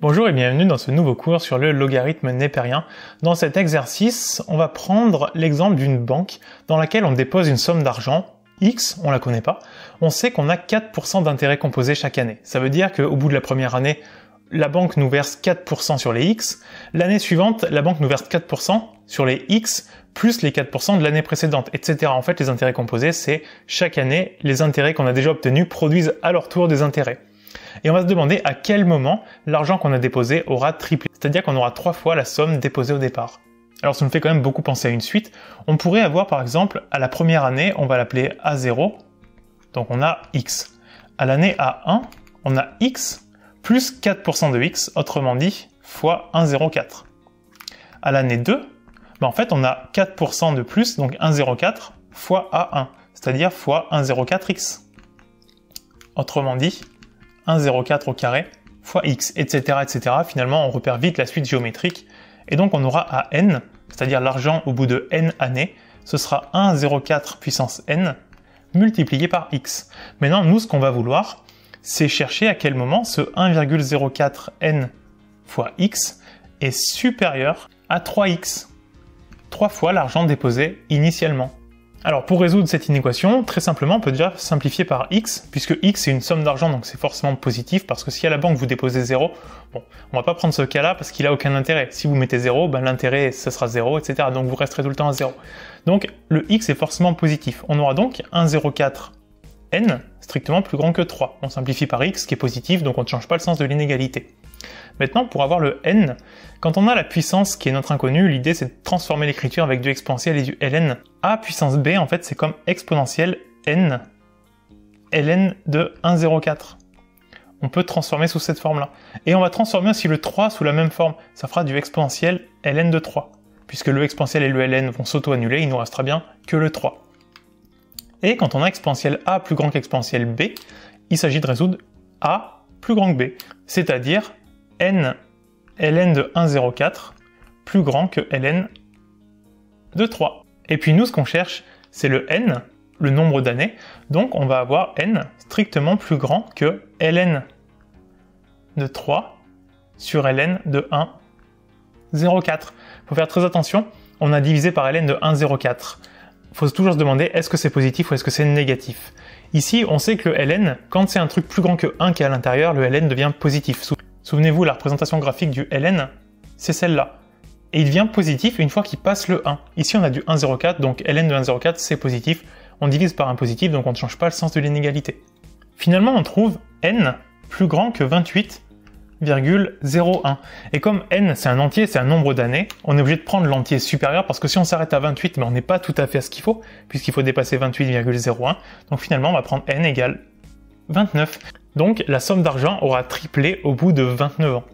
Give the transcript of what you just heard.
Bonjour et bienvenue dans ce nouveau cours sur le logarithme népérien. Dans cet exercice, on va prendre l'exemple d'une banque dans laquelle on dépose une somme d'argent, X, on la connaît pas. On sait qu'on a 4% d'intérêt composé chaque année. Ça veut dire qu'au bout de la première année, la banque nous verse 4% sur les X. L'année suivante, la banque nous verse 4% sur les X, plus les 4% de l'année précédente, etc. En fait, les intérêts composés, c'est chaque année, les intérêts qu'on a déjà obtenus produisent à leur tour des intérêts. Et on va se demander à quel moment l'argent qu'on a déposé aura triplé. C'est-à-dire qu'on aura 3 fois la somme déposée au départ. Alors ça me fait quand même beaucoup penser à une suite. On pourrait avoir par exemple, à la première année, on va l'appeler A0, donc on a X. À l'année A1, on a X plus 4% de X, autrement dit, fois 1,04. À l'année 2, en fait on a 4% de plus, donc 1,04 fois A1, c'est-à-dire fois 1,04X. Autrement dit, 1,04 au carré fois x, etc., etc. Finalement, on repère vite la suite géométrique. Et donc, on aura à n, c'est-à-dire l'argent au bout de n années, ce sera 1,04 puissance n multiplié par x. Maintenant, nous, ce qu'on va vouloir, c'est chercher à quel moment ce 1,04 n fois x est supérieur à 3x. 3 fois l'argent déposé initialement. Alors pour résoudre cette inéquation, très simplement, on peut déjà simplifier par x, puisque x c'est une somme d'argent, donc c'est forcément positif, parce que si à la banque vous déposez 0, bon, on va pas prendre ce cas-là parce qu'il a aucun intérêt. Si vous mettez 0, l'intérêt ça sera 0, etc. Donc vous resterez tout le temps à 0. Donc le x est forcément positif. On aura donc 1,04 n strictement plus grand que 3. On simplifie par x qui est positif, donc on ne change pas le sens de l'inégalité. Maintenant, pour avoir le n, quand on a la puissance qui est notre inconnue, l'idée c'est de transformer l'écriture avec du exponentiel et du ln. A puissance b, en fait, c'est comme exponentielle n, ln de 1,04. On peut transformer sous cette forme-là. Et on va transformer aussi le 3 sous la même forme. Ça fera du exponentiel ln de 3. Puisque le exponentiel et le ln vont s'auto-annuler, il nous restera bien que le 3. Et quand on a exponentielle a plus grand qu'exponentielle b, il s'agit de résoudre a plus grand que b. C'est-à-dire n ln de 1,04 plus grand que ln de 3. Et puis nous, ce qu'on cherche, c'est le n, le nombre d'années. Donc on va avoir n strictement plus grand que ln de 3 sur ln de 1,04. Il faut faire très attention, on a divisé par ln de 1,04. Il faut toujours se demander, est-ce que c'est positif ou est-ce que c'est négatif? Ici, on sait que le ln, quand c'est un truc plus grand que 1 qui est à l'intérieur, le ln devient positif. Souvenez-vous, la représentation graphique du ln, c'est celle-là. Et il devient positif une fois qu'il passe le 1. Ici, on a du 1,04, donc ln de 1,04, c'est positif. On divise par un positif, donc on ne change pas le sens de l'inégalité. Finalement, on trouve n plus grand que 28,01. Et comme n, c'est un entier, c'est un nombre d'années, on est obligé de prendre l'entier supérieur, parce que si on s'arrête à 28, on n'est pas tout à fait à ce qu'il faut, puisqu'il faut dépasser 28,01. Donc finalement, on va prendre n égale 29. Donc la somme d'argent aura triplé au bout de 29 ans.